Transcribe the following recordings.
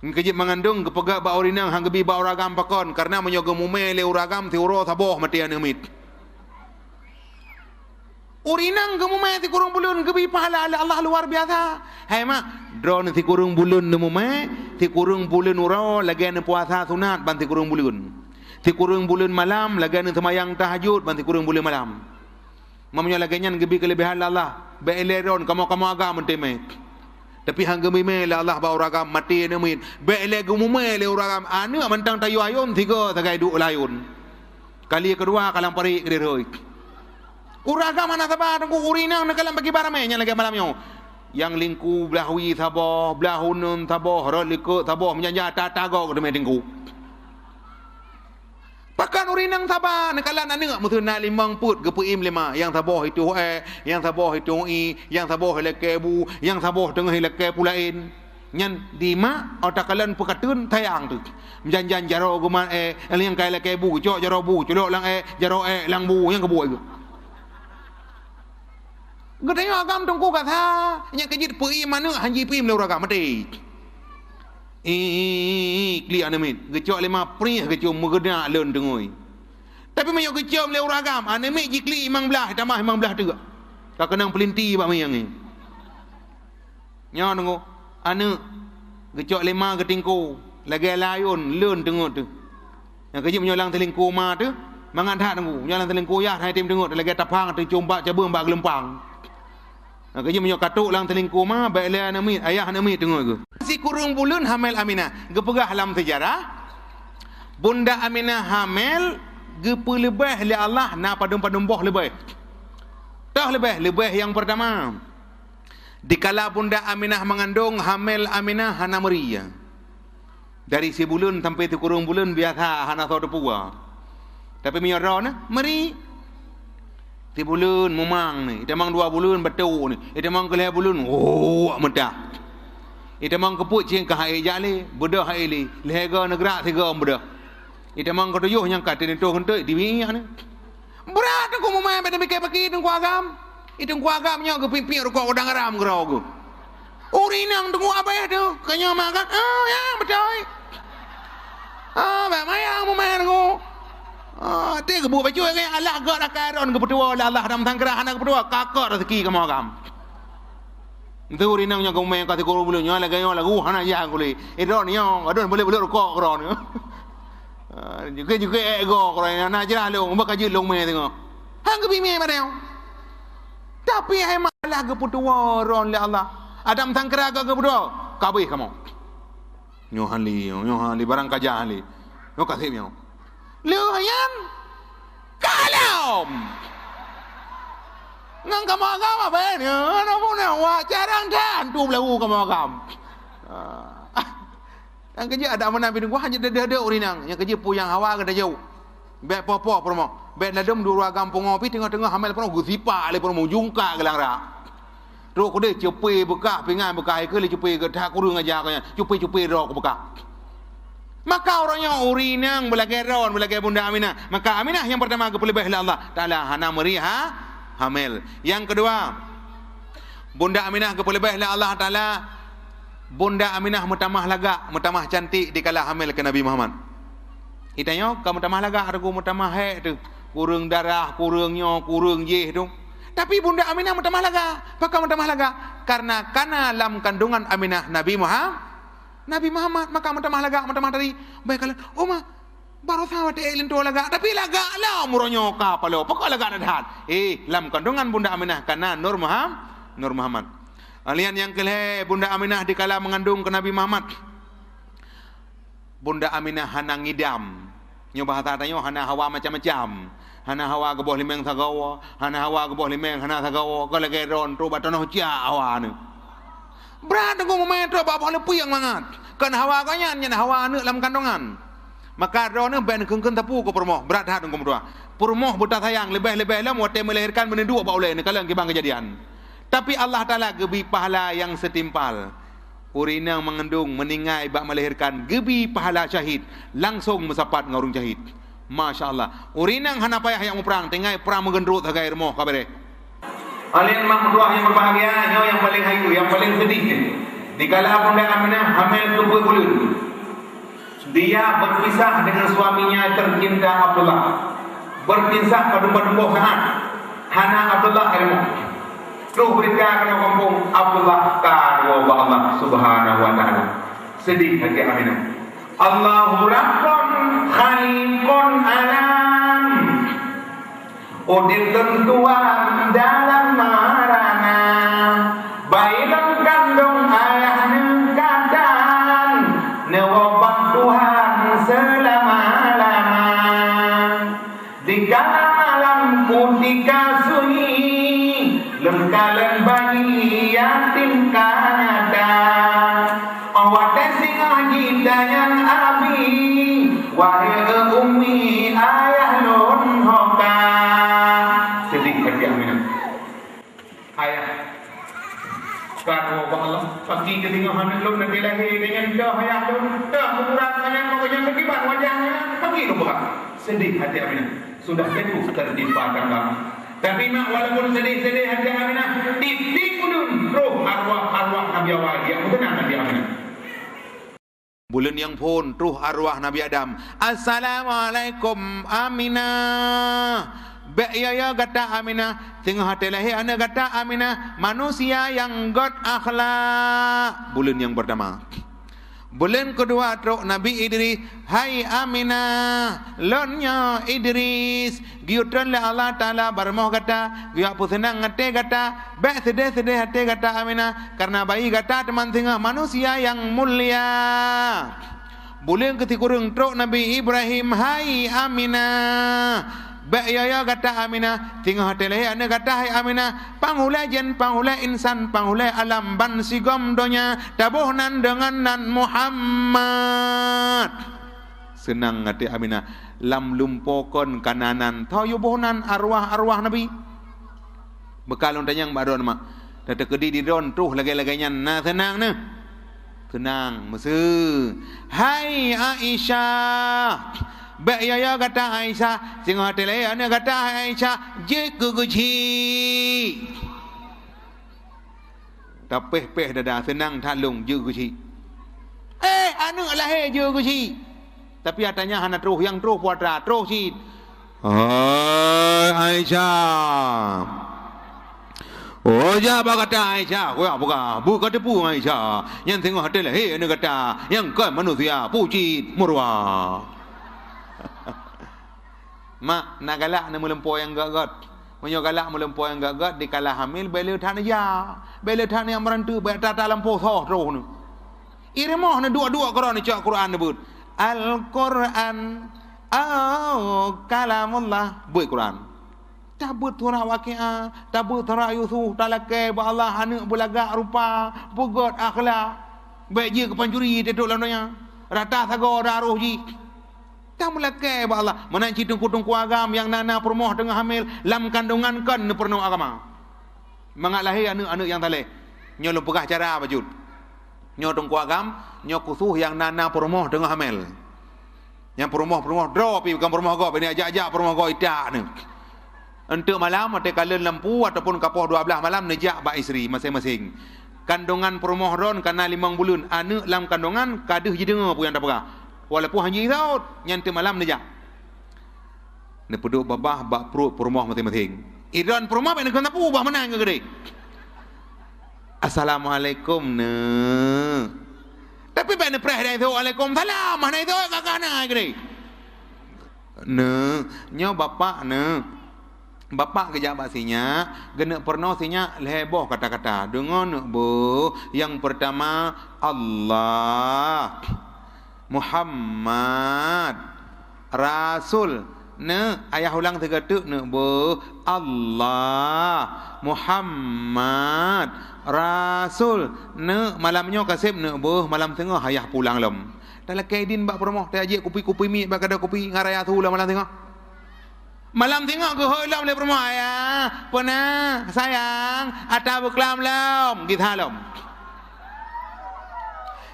Kejip mengandung kepegak ba urinang hang gebi ba uragam pakon karena menyoga mume le uragam ti uro taboh mati anemit. Urinang ke mume ti kurung bulun gebi pahala Allah luar biasa. Hai mak, drone ti kurung bulun ne mume, ti kurung bulun uro lagi ane puasa sunat ban ti kurung bulun. Ti kurung bulun malam lagi ane semayang tahajud ban ti kurung bulun malam. Mamanya lagi nyan gebi kelebihan Allah. Ba eleron kamu agam mentemet. Tapi hang gemime la Allah ba uragam mati ne mit be le gumume le uragam anu mentang tayu ayun tiga tagai du layun kali kedua kalang pari kederoi uragam mana sabar ku urinang ne kalang bagi barame nya lagi malamnya yang lingku belahwi thaboh belahunun thaboh roliko thaboh menjanja tatago de medingku pakan urinang thaban kalan anu mutuna limang put gepuim lima yang thaboh itu yang thaboh itu yang thaboh lekebu yang thaboh tengah leke pulain nyan dima otak kalan pekatun tayang tu menjanjan jaro guman yang kai lekebu cok jaro bu colok lang jaro lang bu yang kebu itu gedenya agam tungku kata yang kejit puim mana hanji pim le uragam mati kli anemit gecok lima prih gecok megeda leun dengoi tapi mayo gecok le uragam anemit jikli imang belah tamah imang belah juga ka kenang pelinti bak mayang ni nya nunggu ane gecok lima getingku lagi layun leun dengut tu yang kejip menyolang telingku ma tu mangan tak nunggu menyolang telingku ya hai tim dengut lagi tapang tu combak cabung bak gelempang kejip menyo katuk lang telingku ma baik le anemit ayah anemit dengut ke si kurung bulun hamil Aminah gepegah dalam sejarah Bunda Aminah hamil gepe lebih li Allah na padum-padum boh lebih dah lebih yang pertama dikala Bunda Aminah mengandung hamil Aminah hana Maria dari si bulun sampai ti kurung bulun biasa hana tau depua tapi mioro na meri ti bulun mumang ni itamang 2 bulun betul ni itamang kelih bulun medak itamang keput cing ka hai jale bedah hai li lega negara tiga bedah itamang ko tuyuh yang kat ni tu henteu di minyak ni berat aku memang beda mikir pagi tengku agam itu ku agam nya ke pipi rokok udang garam gerau ku urinang tengku apa tu kanya makan ya betul ba mayang memang ku ti ke bu baju ke Allah gak rakaron ke petua Allah dalam tangkara anak petua kakak rezeki kamu agam itu urinangnya kau main kata kau boleh nyala gaya lagu hana ya kuli itu ni yang ada boleh rokok kau ni juga ego kau ni nak jelah long bukan kaji long main tengok hang kebi main mana tapi hai malah ke petua ron le Allah adam tangkara ke petua kabeh kamu nyohali barang kajah li no kasih miau luayan kalam ngang kamu agam apa ni? Anak punya wah jarang dan tu belau kamu agam. Yang kerja ada mana bini gua hanya ada urinang. Yang kerja puyang hawa ke jauh. Bek popo promo. Bek ladem dua agam pengopi tengah-tengah hamil promo gusipa le promo jungka gelang rak. Terus aku deh cepai bekah pingan bekah ke le cepai ke dah kurung aja kanya. Cepai rok bekah. Maka orangnya urinang belagi ron belagi Bunda Aminah. Maka Aminah yang pertama kepelebih Allah Taala hana meriha hamil. Yang kedua, Bunda Aminah kepelebih Allah Taala Bunda Aminah mutamah lagak, mutamah cantik dikala hamil ke Nabi Muhammad. Itanya kamu mutamah lagak ada mutamah hek tu. Kurang darah, kurangnya, kurang jeh tu. Tapi Bunda Aminah mutamah lagak. Apakah mutamah lagak? Karena dalam kandungan Aminah Nabi Muhammad maka mutamah lagak, mutamah dari baik kalian. Baru tahu dia ilin tu lagak, tapi lagak lah muronyo kapalo. Pokok lagak dah. Dalam kandungan Bunda Aminah karena Nur Muhammad. Alian yang kelih Bunda Aminah dikala mengandung ke Nabi Muhammad. Bunda Aminah hana ngidam. Nyo bahasa tanya hana hawa macam-macam. Hana hawa ke boh limeng sagawa, hana hawa ke boh limeng hana sagawa. Kalau lagi ron tu batono cia hawa ni. Berat aku main tu apa boleh puyang mangat. Kan hawa kanya nyen hawa anu dalam kandungan. Maka ron ben kengken tapu ko permoh berat hat ngom dua. Permoh buta sayang lebih-lebih lah muat melahirkan benda dua ba oleh ni kalau kibang kejadian. Tapi Allah Taala gebi pahala yang setimpal. Urinang mengandung meningai bak melahirkan gebi pahala syahid langsung mesapat ngurung syahid. Masya-Allah. Urinang hana payah yang perang tengai perang menggendrut hagai remoh kabare. Alian mak dua yang berbahagia, yang paling hayu, yang paling sedih. Dikala Bunda Aminah hamil ke bulan, dia berpisah dengan suaminya tercinta Abdullah. Berpisah pada saat Hana Abdullah ilmu. Terus berita kena kampung Abdullah karo Allah Subhanahu wa taala. Sedih hati Aminah. Allahu Rabbun Khaliqun alam. Udin tentuan dalam marana. Bailam kandung ayah nengkatan. Newabak Tuhan selama-lama. Dikala malam kutika sunyi, lengkalan bayi yatim kanada. Awate singa hidayang abi, wahai ummi ayah lon hoka. Sedih hati Aminah. Ayah karo Allah pagi ketika hamil lom nanti lahir dengan dah ayah lom dah kurang ayah kau yang kekibat wajahnya pagi lu buka. Sedih hati Aminah. Sudah jatuh tertimpa tangga. Tapi mak walaupun sedih-sedih hati Aminah, ditimbulun roh arwah Nabi Awal yang tenang hati Aminah. Bulan yang pun roh arwah Nabi Adam. Assalamualaikum Aminah. Ba'ya kata Aminah, tengah hati lahir anak kata Aminah, manusia yang god akhlak. Bulan yang pertama. Bulan kedua truk Nabi Idris, hai Aminah, lonnya Idris, giutran le Allah Taala bermoh kata, giat pu senang ngate kata, baik sedih hati kata Aminah, karena bayi kata teman tengah manusia yang mulia. Bulan ketiga truk Nabi Ibrahim, hai Aminah. Ba'ya kata Aminah, tengah hati lahir anak kata hai Aminah, panghulai jen, panghulai insan, panghulai alam ban sigom donya, tabuhnan dengan nan Muhammad. Senang hati Aminah, lam lumpokon kananan, tahu bohnan arwah Nabi. Bekalon tanyang baron mak, dah kedi di don tuh lagi-laginya, nah senang nah. Senang, mesra. Hai Aisyah. Ba'ya kata Aisyah, tengah hati lahir anak kata Aisyah, je guguci. Tak peh dada senang talung je guguci. Anak lahir je guguci. Tapi katanya hana terus yang terus puatra terus si. Hai Aisyah. Oh apa kata Aisyah? Kau apa kata pu Aisyah? Yang tengah hati lahir anak kata, yang kan manusia puji murwa. Mak nak galak nak melempoi yang gagat. Menyo galak melempoi yang gagat dikala hamil bela than ya. Bela than yang merantu baik tata lampu soh terus nu. Irmah na dua-dua Quran cak Quran sebut. Al-Quran kalamullah buat Quran. Tabut surah Waqiah, tabut surah Yusuf, talakai ba Allah anak belagak rupa, pugot akhlak. Baik je ke pancuri tetuk lamanya. Rata sago daruh ji. Kamu lakai ba Allah menanci tungku-tungku agam yang nana permoh tengah hamil lam kandungan kan perno agama. Mangat lahir anak-anak yang taleh. Nyo lempegah cara bajut. Nyo tungku agam, nyo kusuh yang nana permoh tengah hamil. Yang permoh drop bukan permoh go, ini ajak-ajak permoh go itak ni. Untuk malam atau kala lampu ataupun kapoh 12 malam nejak ba isteri masing-masing. Kandungan permoh ron kana 5 bulan, anak lam kandungan kadeh je dengar pun yang tak perah. Walaupun hanya iraut, nyantai malam nejak. Ni peduk babah bak perut perumah masing-masing. Iran perumah nak kena pu bah menang ke gede. Assalamualaikum ne. Tapi baik nak perah dah itu Waalaikumsalam. Mana itu kakak nak gede. Ne, nyo bapak ne. Bapak kerja basinya, genak pernah sinya leboh kata-kata. Dengan bu, yang pertama Allah. Muhammad Rasul ne ayah ulang tiga tu ne bu Allah Muhammad Rasul ne malamnya kasih ne bu malam tengah ayah pulang lom dalam kaidin bak promoh dia ajak kopi-kopi mi bak ada kopi ngaraya tu lah malam tengah ke holam le promoh ayah pernah sayang ata buklam lom kita lom.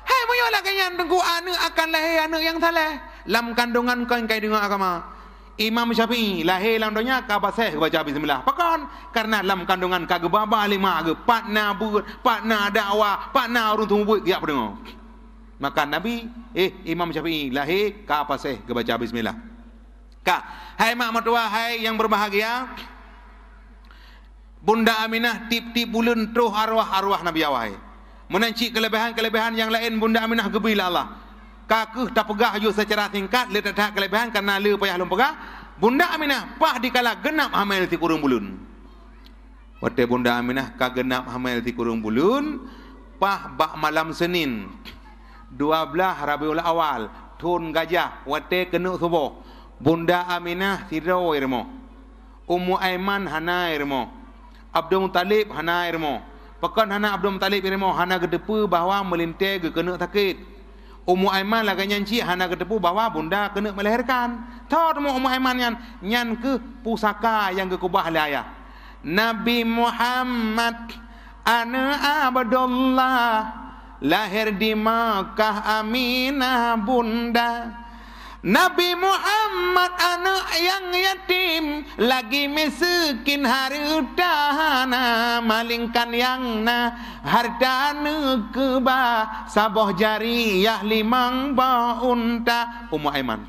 Hei, menyolah kenyan tengku anak akan lahir anak yang salah. Lam kandungan kau yang kaya dengan agama. Imam Syafi'i lahir dalam dunia ka pasal baca bismillah. Pakan karena dalam kandungan kagak babah lima ke partner buat, partner dakwah, partner urung tubuh giap dengar. Maka Nabi Imam Syafi'i lahir ka pasal baca bismillah. Ka, hai mak mertua, hai yang berbahagia. Bunda Aminah tip-tip bulan terus arwah-arwah Nabi awal. Menancik kelebihan-kelebihan yang lain Bunda Aminah gebila Allah. Kaku tak pegah ju secara singkat le tak kelebihan karena le payah lum pegah. Bunda Aminah pah dikala genap hamil ti kurung bulun. Wate Bunda Aminah ka genap hamil ti kurung bulun, pah bak malam Senin 12 Rabiul Awal tun gajah wate kenu subuh. Bunda Aminah tidau irmo. Ummu Aiman hana irmo. Abdul Muttalib hana irmo. Pekan hana Abdul Muttalib irmo hana gedepu bahawa melintai ke kena sakit. Ummu Aiman lagi nyanci hana ketepu bahawa bunda kena melahirkan. Tahu Ummu Aiman nyan ke pusaka yang ke kubah ayah. Nabi Muhammad ana Abdullah lahir di Makkah Aminah bunda. Nabi Muhammad anak yang yatim lagi miskin hartana malingkan yang na hartana keba saboh jariyah limang ba unta. Ummu Aiman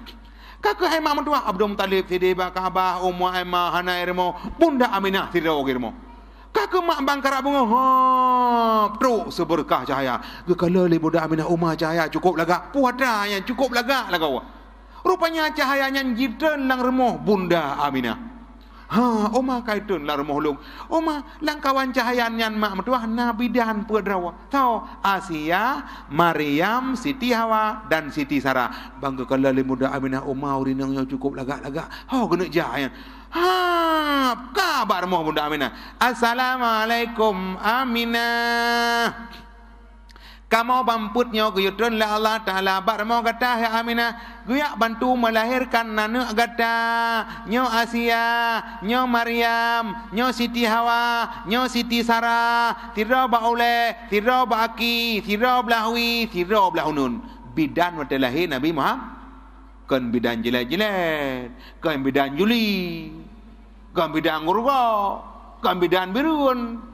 kakak Aiman mentua Abdul Muttalib sidi bakabah Ummu Aiman hana irmo Bunda Aminah tidau irmo kakak mak bangkara bunga hop truk seberkah cahaya gekala li Bunda Aminah Umma cahaya cukup lagak puada yang cukup lagak lagawa. Rupanya cahayanya jidran lang remoh Bunda Aminah. Oma kaitun lang remoh lung. Oma lang kawan cahayanya mak mertua Nabi dan Pedrawa. Tahu Asia, Maryam, Siti Hawa dan Siti Sarah. Bangga kala li Bunda Aminah Oma urinangnya cukup lagak-lagak. Kena jahaya. Kabar remoh Bunda Aminah. Assalamualaikum Aminah. Kamu bamputnya guyutun la Allah Ta'ala barmo kata ya Aminah guyak bantu melahirkan anak kata nyo Asia nyo Maryam nyo Siti Hawa nyo Siti Sarah tiro ba oleh tiro ba aki tiro belahwi tiro belahunun bidan wate lahir Nabi Muhammad kan bidan jelat-jelat kan bidan juli kan bidan ngurga kan bidan birun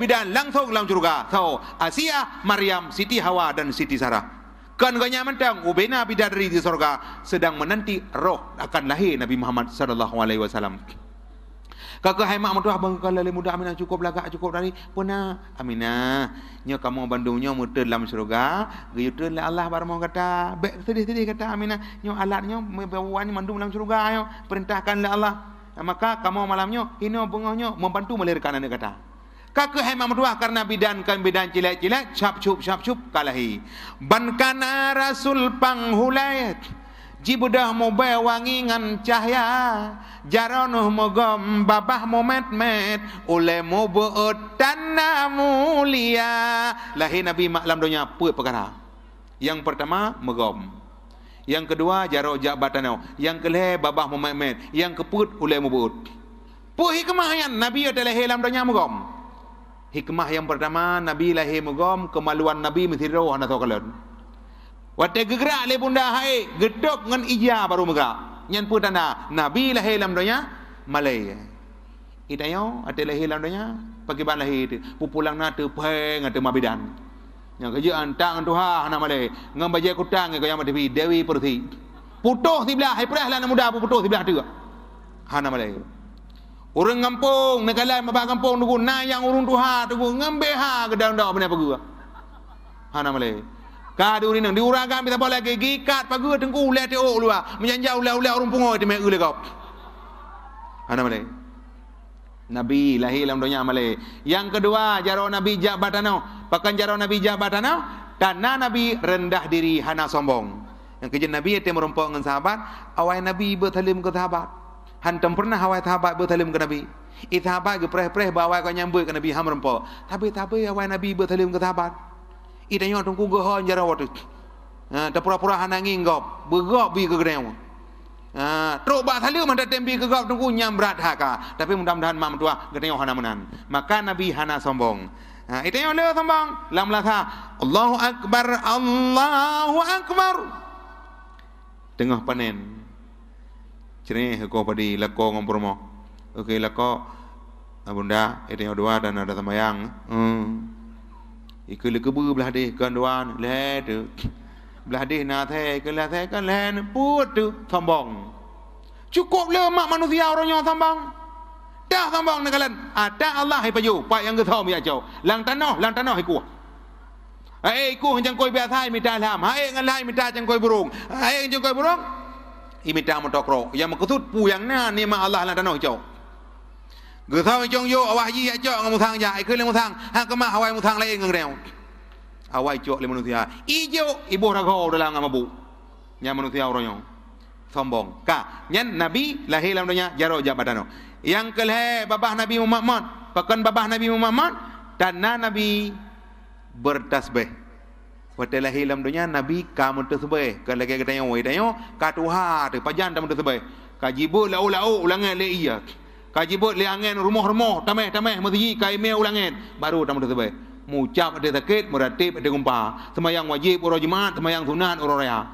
bidan langsung dalam surga. Tahu Asia, Maryam, Siti Hawa dan Siti Sarah. Kan ganya mentang ubena bidadari di surga sedang menanti roh akan lahir Nabi Muhammad sallallahu alaihi wasallam. Kakak hai mak mertua bang kala le muda Aminah cukup lagak cukup dari puna Aminah nya kamu bandungnya muter dalam surga geyutun la Allah barmo kata baik sedih-sedih kata Aminah nya alatnya bawanya mandung dalam surga ayo perintahkan la Allah maka kamu malamnya hino bengahnya membantu melahirkan anak kata. Kakak hai mamdua karena bidan kan bidan cilat-cilat cap cup kalahi. Ban kana rasul panghulai jibudah mo wangi ngan cahya jaronuh mogom babah mo met oleh mo beut tanah mulia. Lahir Nabi maklam dunia puat perkara. Yang pertama megom. Yang kedua jaro jabatanau. Yang kelih babah mo met. Yang keput oleh mo beut. Pu hikmah yang Nabi adalah dalam dunia megom. Hikmah yang pertama Nabi lahir megom kemaluan Nabi mithiro hana tokalan. Wate gegerak le bunda hai gedok ngan ija baru megak. Nyan pun tanda Nabi lahir dalam dunia Malay. Itayo ate lahir dalam dunia pagi ban lahir pupulang na te peng ate mabidan. Yang kerjaan tang Tuhan hana Malay ngam bajai kutang ke yang Dewi Dewi Perti. Putuh sebelah hai perah lah muda putuh sebelah tu. Hana Malay. Orang kampung, negara mabak kampung tu na yang urung tuha tu ngambeha ke daun-daun benda pagu. Hana Malay. Ka di urin di uragam kita boleh ke gikat pagu tengku le te o lua. Menjanjau le urung pungo te me ule kau. Hana Malay. Nabi lahir dalam dunia Malay. Yang kedua jaro Nabi jabatanau. Pakan jaro Nabi jabatanau karena Nabi rendah diri hana sombong. Yang kejadian Nabi itu merompok dengan sahabat, awal Nabi bertalim ke sahabat. Hantam pernah awal sahabat bertalim ke Nabi. Sahabat ke preh-preh bawa kau nyambut ke Nabi ham rempok. Tapi awal Nabi bertalim ke sahabat. Itanya tunggu gohon jara waktu. Tak pura-pura hanangi ngop. Bergop bi ke gedeng. Teruk bah talim ada tembi ke gop tunggu nyambrat haka. Tapi mudah-mudahan mak mentua gedeng hana menan. Maka Nabi hana sombong. Itanya le sombong. Lam latha. Allahu akbar, Allahu akbar. Tengah panen. Cernih kau padi lako ngompromo. Okey lako bunda itu yang dua dan ada tamayang. Ikut lekebu belah deh kan dua leh tu. Belah deh na the ke lah the kan leh put tu sombong. Cukup le mak manusia orangnya sombong. Dah sombong nekalan. Ada Allah hai paju, pak yang getau mi ajau. Lang tanah hai ku. Hai ku jang koi biasa hai minta lam. Hai ngalai minta jang koi burung. Hai jang koi burung. Imita motokro yang makutut pu yang na ni ma Allah lang tanah hijau. Getau jong yo awah yi ajau ngam thang ya ai ke le thang. Ha ke ma hawai thang lain ngeng reu. Awai cok le manusia. Ijo ibu rago dalam ngamabu. Nya manusia orangnya sombong. Ka nyen Nabi lahir dalam dunia jaro jabatano. Yang kelhe babah Nabi Muhammad, pakan babah Nabi Muhammad dan Nabi bertasbih. Pada lahir dalam dunia Nabi kamu tersebih. Kalau lagi kita yang wadah katuha tu pajan tamu tersebih. Kajibut lau ulangan le iya. Kajibut le angin rumah tameh mesti kai me ulangan baru tamu tersebih. Mucap ada sakit, meratib ada gumpa. Semayang wajib urang jemaat, semayang sunat urang raya.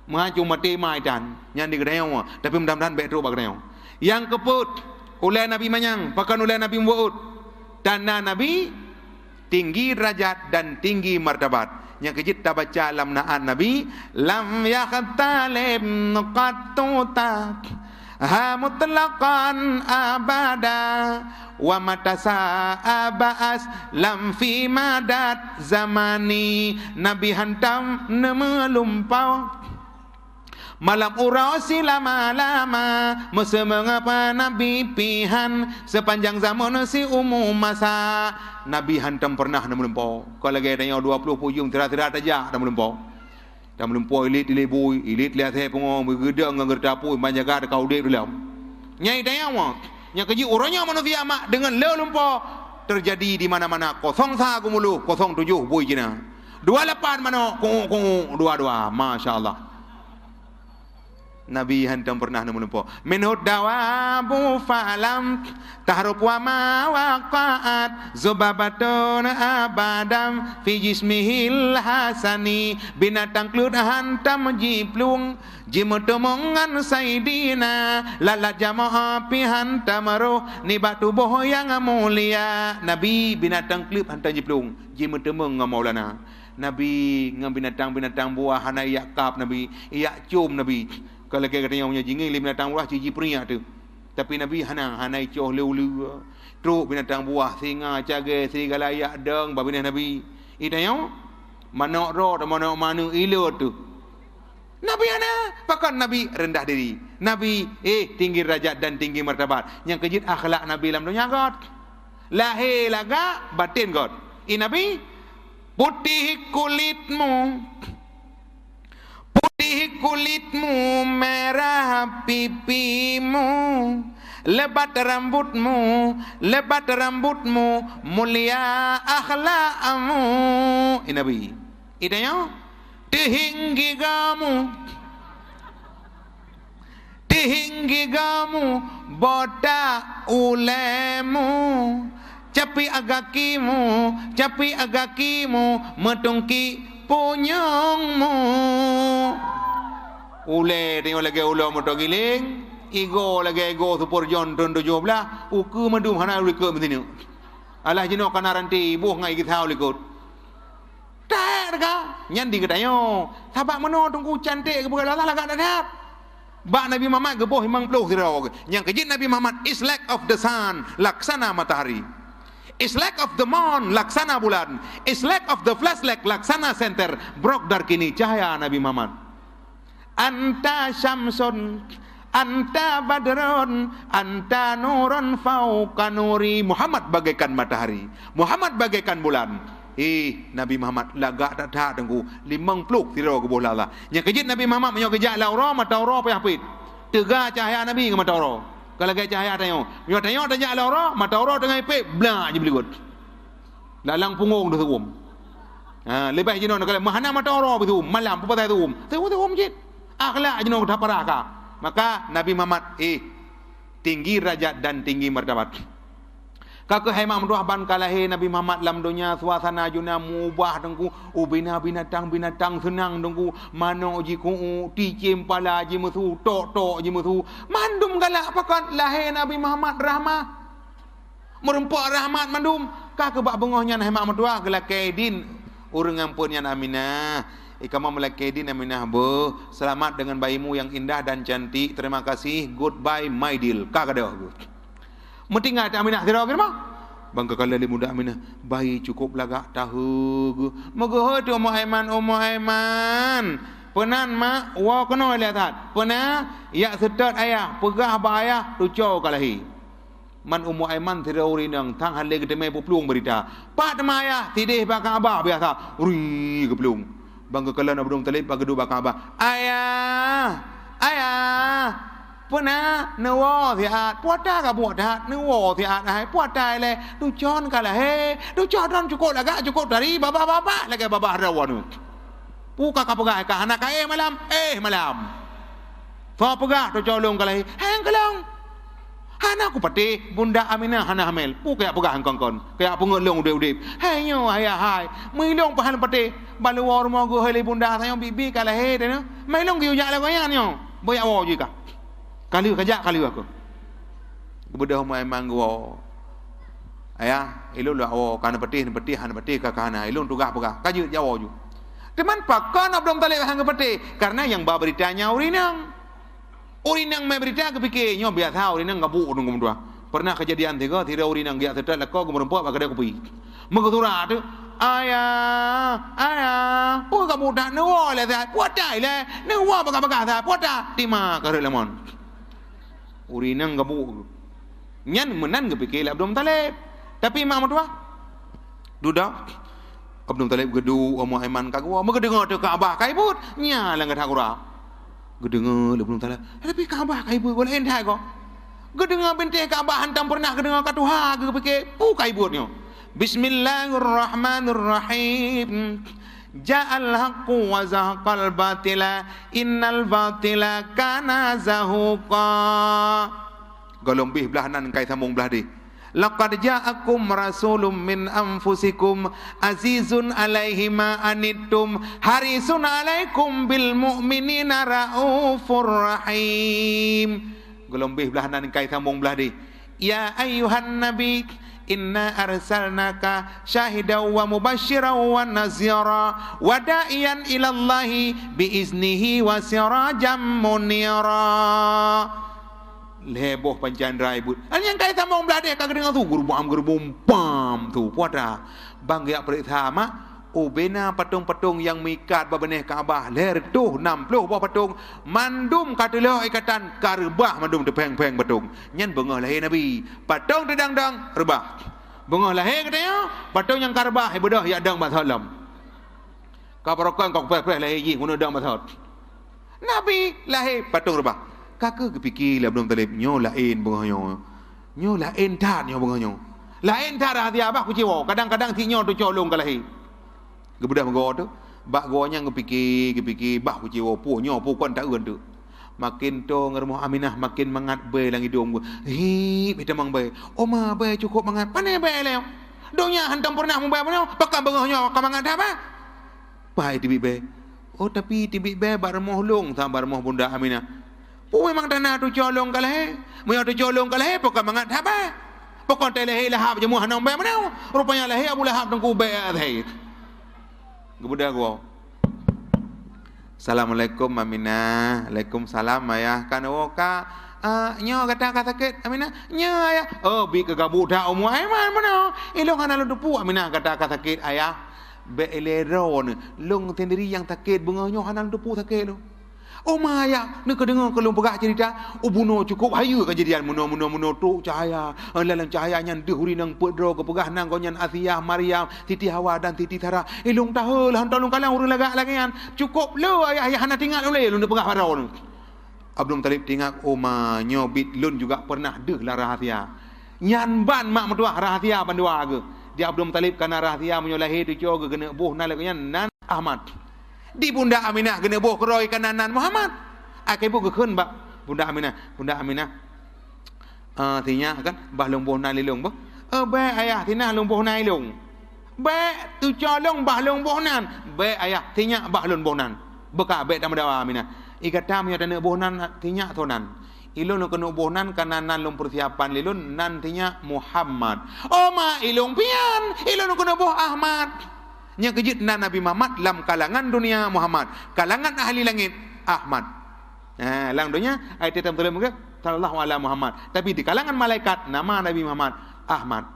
Mengacu mati mai dan yang di kedayang tapi mudah-mudahan betul bag kedayang. Yang keput oleh Nabi manyang, pakan oleh Nabi Muhammad dan Nabi tinggi derajat dan tinggi martabat. Yang kita baca dalam na'an Nabi lam yakhtalim nuqattuta ha mutlaqan abada wa matasa abas lam fi madat zamani. Nabi hantam nemelumpau malam urasi lama-lama masa mengapa Nabi pihan sepanjang zaman si umum masa. Nabi hantam pernah nak melempau. Kalau lagi ada yang 20 pujung terat-terat aja nak melempau. Dah melempau ilit bui, ilit lihat saya pengong bergedang dengan gertapu banyak ada kau dek dalam. Nyai tanya awak, yang keji orangnya manusia mak dengan lempau terjadi di mana-mana. 03 kumulu 07 bui Cina. 28 mana kungu 22. Masya-Allah. Nabi hantam pernah melempau. Minhud dawabu falam tahrub wa ma waqa'at zubabatun abadam fi jismihil hasani. Binatang kelut hantam jiplung jimutumungan saidina lalat jamaah pi hantam roh ni batu boh yang mulia. Nabi binatang kelut hantam jiplung jimutumung Maulana. Nabi ngam binatang buah hana yakap Nabi yak cum Nabi. Kalau kita yang punya jinging binatang buah cici pria tu. Tapi Nabi hanai coh leu-leu. Truk binatang buah singa, cagai, serigala ayak deng babinah Nabi. Ida yang manok ro dan manok manu ilo tu. Nabi pakan Nabi rendah diri. Nabi tinggi derajat dan tinggi martabat. Yang kejut akhlak Nabi dalam dunia God. Lahir laga batin God. Nabi putih kulitmu merah pipimu lebat rambutmu mulia akhlakmu. Nabi idanya tinggi gamu bodak ulemu capi agakimu metungki punyongmu. Ule tengok lagi ulo motor giling, ego super John tahun 17, uku madum hana ulikut begini. Alah jenok kana ranti buh ngai kita ulikut. Tak ka, nyandi katayo. Sabak mano tunggu cantik ke bukan Allah lagak dadat. Ba Nabi Muhammad ke boh imang peluh sirau. Yang kejit Nabi Muhammad is like of the sun, laksana matahari. Is like of the moon, laksana bulan. Is like of the flashlight, laksana center. Brok darkini cahaya Nabi Muhammad. Anta syamsun, anta badrun, anta nurun fauqa nuri. Muhammad bagaikan matahari, Muhammad bagaikan bulan. Nabi Muhammad lagak tak tengku 50 tiro ke bola Allah. Yang kejit Nabi Muhammad menyo kejak laura mata ora payah pit. Tega cahaya Nabi ke mata ora. Kalau gaya cahaya tanya, menyo tanya tanya laura mata ora tengah pit blah je belikut. Lalang punggung tu tuum. Lebih jenon kalau mahana mata ora betul malam pepatai tuum. Tuum je. Akhlak jenuh dah paraka. Maka Nabi Muhammad tinggi derajat dan tinggi martabat. Kakak hai mak mentua ban kalahi Nabi Muhammad dalam dunia suasana juna mubah dengku ubina binatang senang dengku mano ji ku ticim pala ji musu tok ji musu mandum galak pakan lahir Nabi Muhammad rahmah merempak rahmat mandum kakak bak bengohnya hai mak mentua gelak kaidin urang ampunnya Aminah ikama melakaidin Aminah bo selamat dengan bayimu yang indah dan cantik terima kasih goodbye my deal kakak dah mesti ingat Aminah tidak okey mah bangga kala le muda Aminah bayi cukup lagak tahu moga tu Ummu Aiman penan mak wa kena lihat pernah ya setat ayah pegah ba ayah tu cau kalahi man Ummu Aiman tidak urinang tang hale gedeme pelung berita pak tema ayah tidih bakang abah biasa uri ke pelung bangga kala nak bedung talib bagi dua bakang abah ayah pernah nawa thiat puata ka buat dah nawa thiat hai puata le tu jon kala he tu jon cukup lagak cukup dari baba lagi baba rawan pu ka pegah ka anak malam fa pegah tu colong kala he hang kalong anak ku pati bunda Aminah hana hamil pu kaya pegah kongkon kaya pengelong udip hai nyo ayah hai milong pahan pati balu rumah go hele bunda sayang bibi kala he de no milong giu jak la goyan nyo boya wo juga kali kerja kali aku kemudian Ummu Aiman gua ayah ilun lah awak kana peti han peti ka kana ilun tugah pegah kaju jawo ju teman pakan abdom talib hang peti karena yang ba beritanya urinang mai berita kepikir nyo biasa urinang gabu nunggu dua pernah kejadian tiga urinang dia setat lako gemrempok bak kada kopi mengutura tu ayah pu kamu dak nawa le dah puatai le nawa baka dah puata tima kare lemon urinang gabu nyan menan ke pikir Abdul Talib tapi mak mertua dudak Abdul Talib gedu Ummu Aiman kagua mengedengar tu Kaabah kaibut nya lang kata kura gedengar Abdul Talib tapi Kaabah kaibut boleh endah kok gedengar benteng Kaabah hantam pernah gedengar ka Tuhan ke pikir pu kaibutnya Bismillahirrahmanirrahim Ja'al haqqu wa zahaqal batila innal batila kana zahuqa golombih belah nan kai sambung belah di laqad ja'akum rasulun min anfusikum azizun alaihi ma anittum harisun alaikum bil mu'minina raufur rahim golombih belah nan kai sambung belah di ya ayyuhan nabi inna arsalnaka syahidan wa mubasysyiran wa nazira wa da'iyan ila Allahi biiznihi wa sirajan munira leboh pancandra ibu yang kai tamong blade ka dengar tu gerbum pam tu puada bang ya pertama ubena patung-patung yang mikat babeneh Kaabah ler tu 60 buah patung mandum katelah ikatan karbah mandum tepeng-peng patung nyen bengah lahir Nabi patung dedang-dang rebah bengah lahir katanya patung yang karbah bedah ya dang masalam kabarokan kok peh lahir ji guna dang masal Nabi lahir patung rebah kakak kepikir lah belum talib nyo lain bengah nyo lain tat nyo bengah nyo lain tat hati abah ku cewa kadang-kadang ti nyo tu colong ka lahir gebedah menggo tu bak gonya ngepikir bah ku cewa pu nyo pu kon tak eun tu makin to ngermoh Aminah makin mangat be lang hidung hi beta mang be oma be cukup mangat pane be le donya hantam pernah mung be nyo pakai bengah nyo ka mangat apa pai tibi be oh tapi tibi be bar moh long sambar moh bunda Aminah pu memang dana tu colong kalah mo tu colong kalah pakai mangat apa pokon tele lahap jemu hanam be mana rupanya lah Abu Lahab dengku be ai kemudian gua Assalamualaikum Aminah Waalaikumsalam ayah kan oka nyo kata sakit Aminah nyo ayah oh bi ke gabu dah Ummu Aiman mana ilong ana lu dupu Aminah kata sakit ayah be eleron lung sendiri yang sakit bunga nyo ana lu dupu sakit lu oh maya nak dengar kalau pegah cerita ubuno cukup hayu kejadian muno tu cahaya lalang cahayanya dehuri nang pedro ke pegah nang konyan Asiyah Maryam Siti Hawa dan Siti Sarah ilung tahul hantalung kalang urang lagak lagian cukup lo ayah hana tinggal oleh lun pegah farao Abdul Talib tinggal oma nyobit lun juga pernah deh lah rahasia nyan ban mak mertua rahasia bandua ke dia Abdul Talib kana rahasia menyolahi tu jo ke kena buh nalaknya nan Ahmad di bunda Aminah kena boh keroi kananan Muhammad akai boh keun bak bunda Aminah tinya kan bah lung boh nalilung boh Be ayah tinah lung boh nai lung. Be tu cho lung bah lung boh nan. Be ayah tinyak bah lung boh nan. Beka be tamadawa mina. Ikata mi ada boh nan tinyak thonan. Ilun lu kena boh nan kana nan lung persiapan lilun nan tinyak Muhammad. Oh ma ilung pian. Ilun lu kena boh Ahmad. Nya kejit nan Nabi Muhammad lam kalangan dunia Muhammad. Kalangan ahli langit Ahmad. Lang dunia ayat tam tulis muka sallallahu alaihi Muhammad. Tapi di kalangan malaikat nama Nabi Muhammad Ahmad.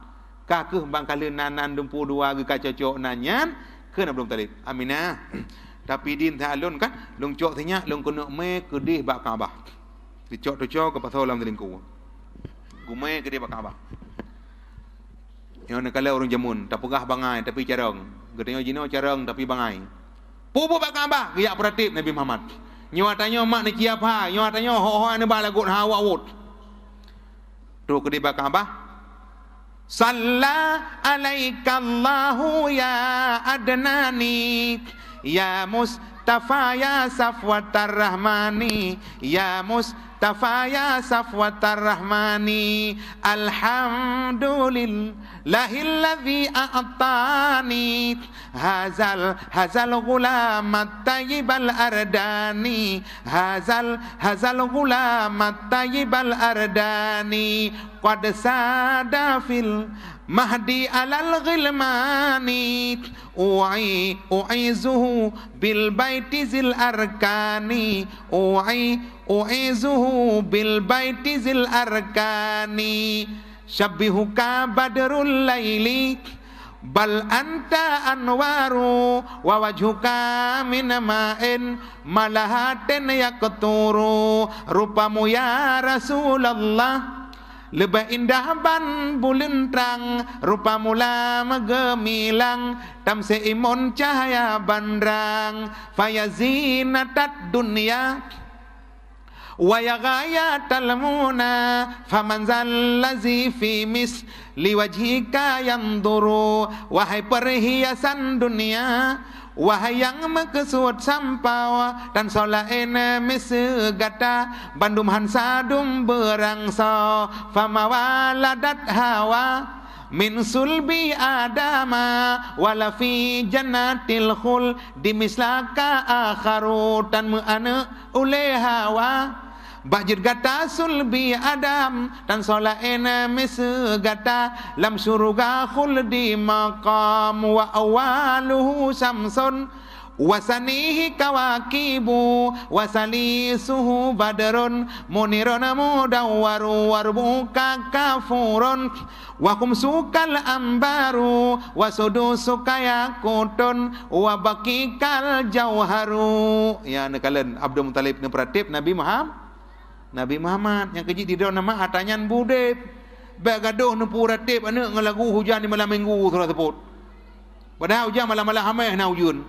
Kakeh bangkala nanan dumpu dua ge kacocok nanyan ke na belum talib. Aminah. Tapi din thalun kan lung cok tanya lung kena me kedih bak Kaabah. Dicok ke pasal dalam telingku. Gume kedih bak Kaabah. Yang nak kala orang jamun tak pegah bangai tapi carang. Gedenya jino carang tapi bangai. Pupu bak Kaabah giyak peratip Nabi Muhammad. Nyo tanya mak ni kiap ha, nyo tanya ho ni ba lagut ha wawut. Tu kedih bak Kaabah. Salla alaika Allahu ya adnani ya Mustafa ya Safwatar Rahmani ya Mustafa ya Safwatar Rahmani alhamdulillahilladzi a'tani hazal ghulamat tayyibal ardani hazal ghulamat tayyibal ardani qad sada fil mahdi alal ghilmani u'izuhu bil baiti zil arkani u'izuhu bil baiti zil arkani syabbihuka badrul laili bal anta anwaru wa wajhuka min ma'in malahatin yaqturu rupamu ya Rasulullah lebih indah ban bulan terang rupa mula megemilang tam seimun cahaya bandrang fayazinatat dunya wa yaghayatal muna famanzal lazi fi misli wajhika yanduru wahai perhiasan dunia wahai yang mekesut sampau dan solain mesegata bandum hansadum berangsa famawaladat hawa min sulbi adama wala fi jannatil khul dimislaka akharu dan mu'ana ule hawa bajir gata sulbi adam dan solaina misgata lam suruga khuldi maqam wa awaluhu samsun wasanihi kawakibu wasalisuhu badrun munirun mudawwaru warbuka kafurun wa kumsukal ambaru wasudusuka yakutun wa bakikal jauharu. Ya nekalan Abdul Muttalib ne pratip Nabi Muhammad yang kecil di dalam nama atanyan budep bagaduh nempu ratib anak ngelagu hujan di malam minggu tu sebut padahal hujan malam-malam hamai na ujun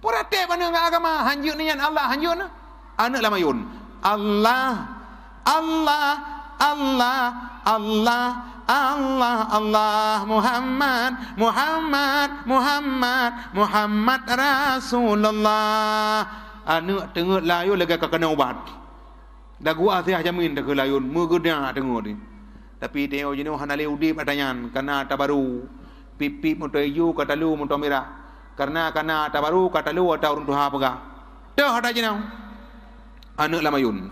puratib anak agama hanjut nian Allah hanjut anak lamayun Allah Allah Allah Allah Allah Allah Muhammad Muhammad Muhammad Muhammad Rasulullah anak tengok layu lega kena ubat dah gua asiah jamin dah kelayun mugednya tengok ni tapi tengok jenuh hanale udip atanyan kana tabaru pipi motoyu katalu moto merah karena kana tabaru katalu atau urun tuha pega dah ada jenuh anak lamayun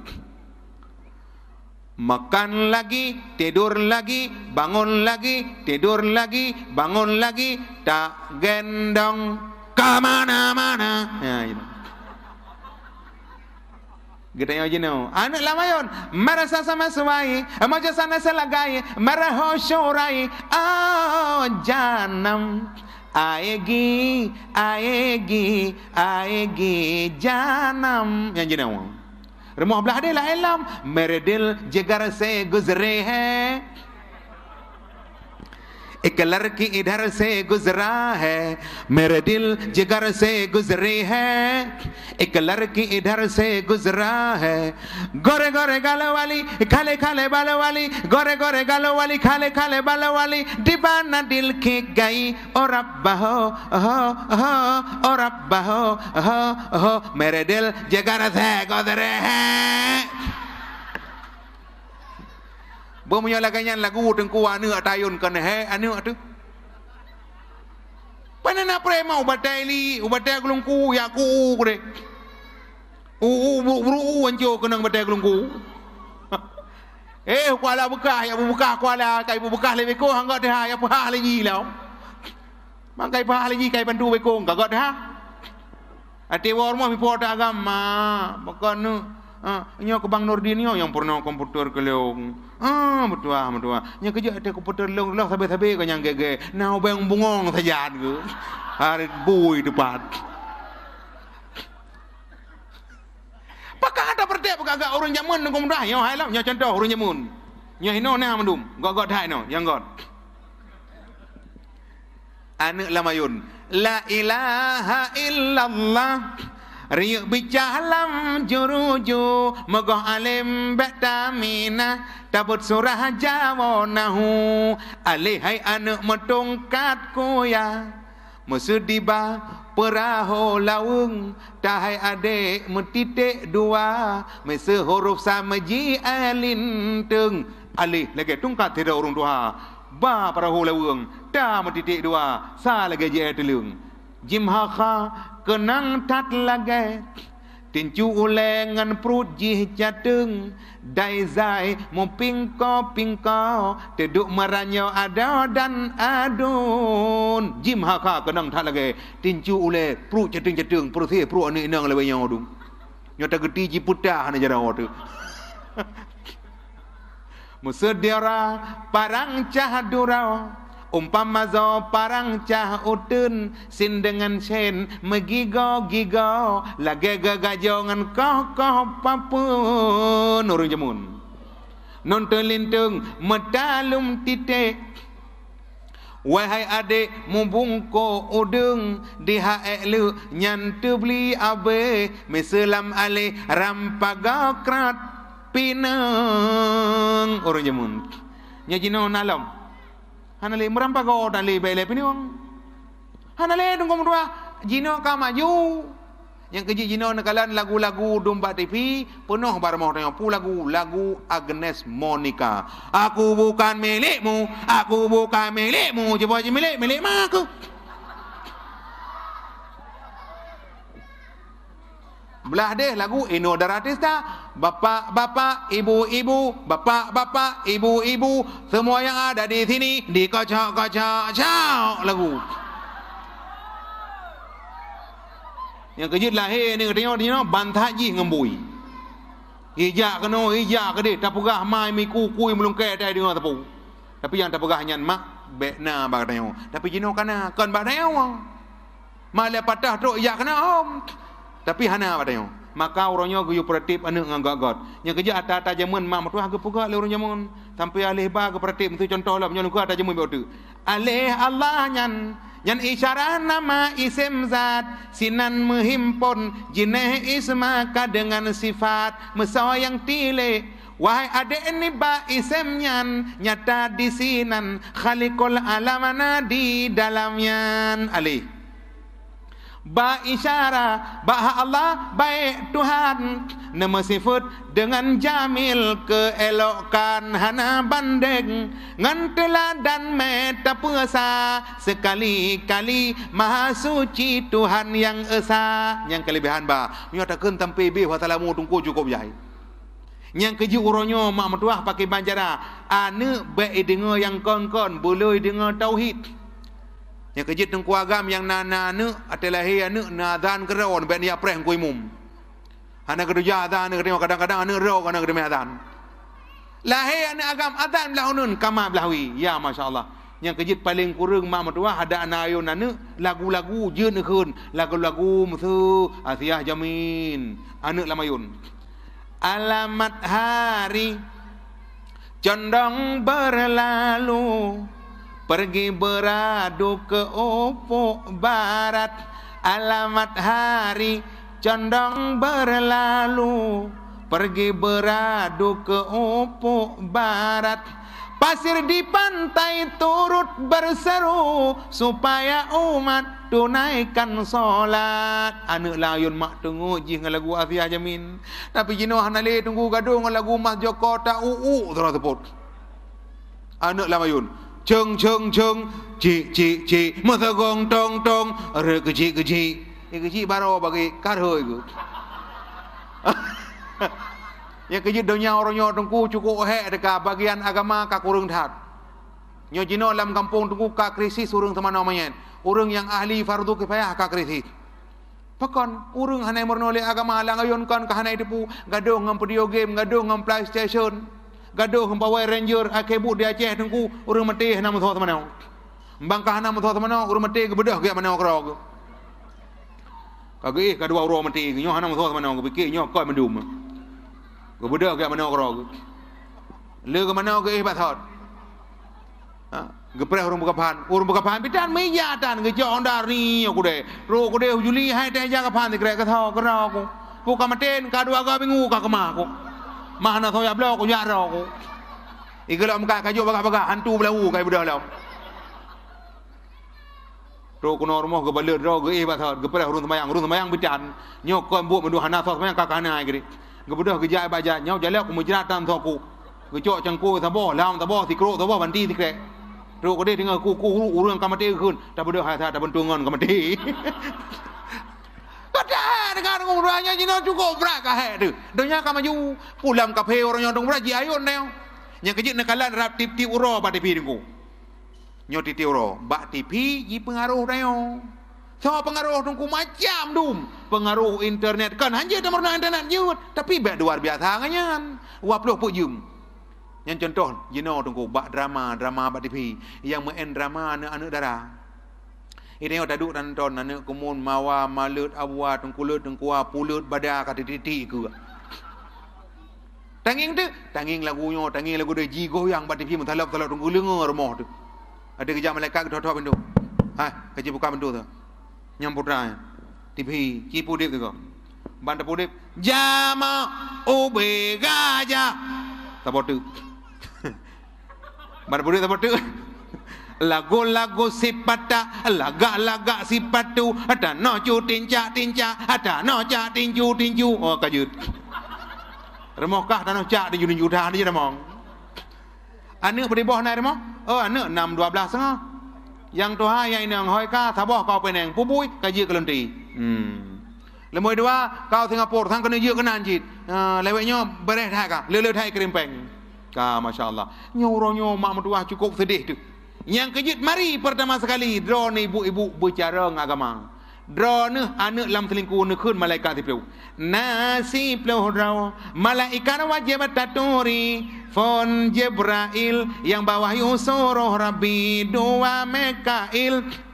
makan lagi tidur lagi bangun lagi tidur lagi bangun lagi tak gendong ke mana-mana ya gitu. Gedenya jenuh anak lamayun merasa sama suai maja sana selagai meraho syurai oh janam aegi janam yang jenuh rumah belah dia lah ilam meredil jegar se guzre hai एक लड़की इधर से गुजरा है मेरे दिल जिगर से गुजरी है एक लड़की इधर से गुजरा है गोरे गोरे गालों वाली खाले खाले बालों वाली गोरे गोरे गालों वाली खाले खाले बालों वाली दीवाना दिल की गई और रब्बा हो मेरे दिल जिगर से गुजरे हैं Bermunya laganyan lagu tengku anu atayun kan he anu atu. Panana prema ubatai li ubatai gulungku ya ku kure. Buru anjo kenang batai gulungku. Kuala bekah ya buka kuala kai buka le beko hangga dah ya pah lagi lau. Mangkai pah lagi kai bantu beko gagak dah. Ati war mah mi pota agama makan nya ke Bang Nordin yang pernah komputer ke leong. Betul. Nya kerja ada komputer leong lah sabe-sabe kan yang gege. Nau bang bungong saja ke. Hari bui depan. Pakah ada pertek agak orang zaman nang komputer yang hai lah nya contoh orang zaman. Nya hino nah mandum. Gak thai no yang god. Anak lamayun. La ilaha illallah. Riuk bicalam juruju Mogoh alim betamina Tabut surah jawonahu Alihai anak metungkat kuya Musudiba perahu laung Tahai adik metitik dua Mesa huruf sama ji alinteng Alih lagi tungkat tidak orang tua Ba perahu laung Ta metitik dua Sa lagi ji alinteng Jim haka kenang tat lagi tinju ulengan perut jih jateng dai zai mu pingko teduk maranyo ada dan adun jim haka kenang tat lagi tinju ule perut jateng perut he perut ane inang lewe yang odung nyata geti ji putah na jara otu musedira parang cah durau umpama zo parang cah utun sin dengan sen megigo lage gagajongan koh papun urung jamun non telintung medalum titik wahai adik mubungko udung di haelu nyantu beli abe meselam ale rampaga krat pinang urung jamun nyajino nalam Hanale merampa go dan le bele piniong. Hanale dungkom dua jino ka maju. Yang keji jino nekalan lagu-lagu domba TV penuh barmoh dengan lagu Agnes Monica. Aku bukan milikmu, coba je milik mak aku. Belah deh lagu Ino Daratista, bapak, ibu, bapak, ibu, semua yang ada di sini dikacau lagu. Yang kejut lahir ni katanya bantaji ngembui. Ijak ke dia tapugah mai mi kukui melungkai dai dengan tapu. Tapi yang tapugah nyan mak bekna ba katanya. Tapi jino kana kan ba dai awang. Male patah truk ijak kana om. Tapi hana padanya maka orangnya guyu pertip anu ngagagot nya kerja ata jamun mak mertua ke pugak le orang jamun sampai alih ba ke pertip itu contohlah punya luka ata jamun beotu alih Allah nyan isyarat nama isim zat sinan menghimpun jineh ismaka dengan sifat mesayang tile wahai adik ini ba isim nyata di sinan khaliqul alamana di dalamnya alih ba isyara ba Allah baik Tuhan nama sifat dengan jamil keelokan hana banding ngan teladan meta puasa sekali-kali maha suci Tuhan yang esa yang kelebihan ba nyatakeun tampe be wa talamu tungku cukup jai yang keju uronyo mak mertuah pakai banjara ane baik dengar yang kon-kon boleh dengar tauhid. Yang kejit tengku agam yang nana anu adalah he anu nazan keron ben ya preh kuy mum. Hana keduja azan kadang-kadang anu ro kana kedemi azan. Lah he anu agam azan lahunun kama blawi. Ya masyaallah. Yang kejit paling kurang mak mertua ada anayon anu lagu-lagu jeun keun, lagu-lagu musu Asiah Jamin, anu lamayun. Alamat hari condong berlalu pergi beradu ke ufuk barat alamat hari condong berlalu pergi beradu ke ufuk barat pasir di pantai turut berseru supaya umat tunaikan solat anu layun mak tunggu jih dengan lagu Asiah Jamin tapi jino hanale tunggu gaduh dengan lagu Mas Joko tak terus teput Anak lamayun. Ceng ceng ceng. Cik cik cik. Masa gong tong tong. Re kecik kecik. Kecik baru bagi karhoi ke. Yang kecik dunia orangnya tunggu cukup hek dekat bagian agama ka kurang tat. Nyo jino dalam kampung tunggu ka krisis urang sama namanya. Urang yang ahli fardu kifayah ka krisis. Pakan urang hanai mernoleh agama lang ayon kan ka hanai depu gaduh ngam video game, gaduh ngam PlayStation, gaduh ngam Power Ranger, akebut di Aceh tunggu urang mati nama thot mana. Bangkah nama thot mana urang mati ke bedah ke mana krog. Kage kadua urang mati nyo hanam thot mana ke pikir nyo koi mendum. Ke bedah ke mana krog. Le ke mana ke bat thot. Gepreh urang buka pan pitan meja tan ke jong dar ni aku deh ro aku deh juli hai teh jaga pan di krek ke tho ke ro ku ka maten ka dua ga bingu ka kema ku mana tho ya blo ku ya ro ku igelo mka ka jo baga hantu belau kai budah lau ro ku normo ke balut ro ke ba thot gepreh urang sembayang pitan nyok kon bu mendu hana tho sembayang ka kana ke ke budah ke jai ba ja nyau ja lek ku mujrat tam tho ku ke jo chang ku ta bo lam ta bo ti kro ta bo ban ti ti krek Ro ko dia dengar ku urang ka mati keun tak bedah hata tak bentungan ka mati. Kada dengar nguranya jino cukup brak ka he tu. Donya ka maju pulang ka pe orang nyong brak ji ayon neo. Nya kejit nakalan rap tip-tip uro ba tipi dengku. Nyo tip uro ba tipi ji pengaruh neo. So pengaruh dengku macam dum. Pengaruh internet kan hanya ada merna internet je tapi bak luar biasa nganyan. 20 puk jum. Yang contoh, jino tunggu bak drama bak TV yang main drama anak-anak darah. Ini yang taduk dan ton anak kumun mawa malut awa tungkulut tungkua pulut badak kata titik ke. Tanging lagunya, tanging lagu dia jigo yang bak TV mentalap tunggu lengar moh tu. Ada kejap malaikat ke pintu. Kerja buka pintu tu. Nyamputra TV cipu dip tu ko. Banta pudip jama ubegaja. Tabotu. Baru tak betul. Lagu-lagu sipata, laga-laga sipatu, ada no cu tinca, ada no ca tinju. Oh kajut. Remokah ada no ca tinju dah dia remong. Anak beri boh naik remong. Oh anak 6-12 setengah. Yang tuha yang ini yang hoi ka saboh kau peneng pupui kajut kelenti. Lemoi dua kau Singapura sang kena jut kena anjit. Leweknya beres dah ka, lele thai krimpeng. Masya Allah. Nyoronyo mak mertua cukup sedih tu. Yang kejut mari pertama sekali draw ni ibu-ibu bercara agama. Draw ni anak lam selingkuh ni kun malaikat tipu. Nasib lahu draw malaikat wajib taturi fon Jibril yang bawah yusuruh Rabbi dua Mikail.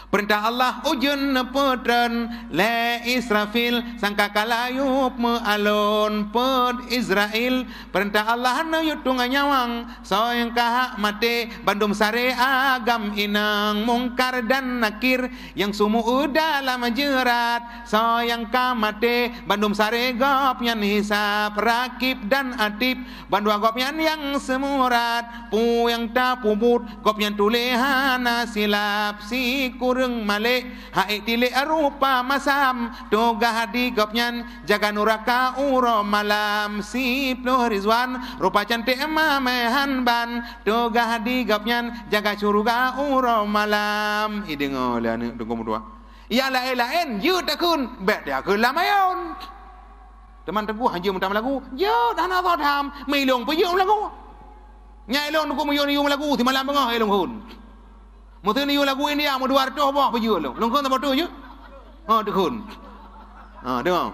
Perintah Allah ujun putran le Israfil sangka kalayup me alon put Israel. Perintah Allah na yutung nyawang so yang kahak mate bandum sare agam inang mungkar dan nakir yang sumu dalam jerat so yang kamate bandum sare gop yang hisap rakib dan atip bandu gop yang semurat pu yang tapubut gop yang tulehana silap si kurang malik haik tilik arupa masam toga hadi gopnyan jaga nuraka uro malam sip loh rizwan rupa cantik mamehan ban toga hadi gopnyan jaga curuga uro malam idengo lane tunggu mudua ya lain yu takun bet dia kun lamayon teman teguh hanya mutam lagu yu dana tham milong pe yu lagu nyai long tunggu muyun yu lagu ti malam bengah elong hun Mesti ni lagu ini yang dua ratus bah baju lo. Longkon tak betul je. Dekun. Dengar.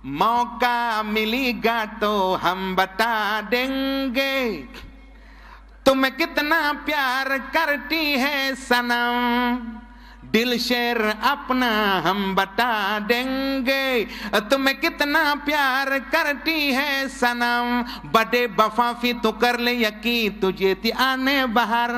Mauka mili gato हम बता देंगे तुम्हें कितना प्यार करती है सनम दिल शेर अपना हम बता देंगे तुम्हें कितना प्यार करती है सनम बड़े वफाफी तो कर ले यकीन तुझे थी आने बाहर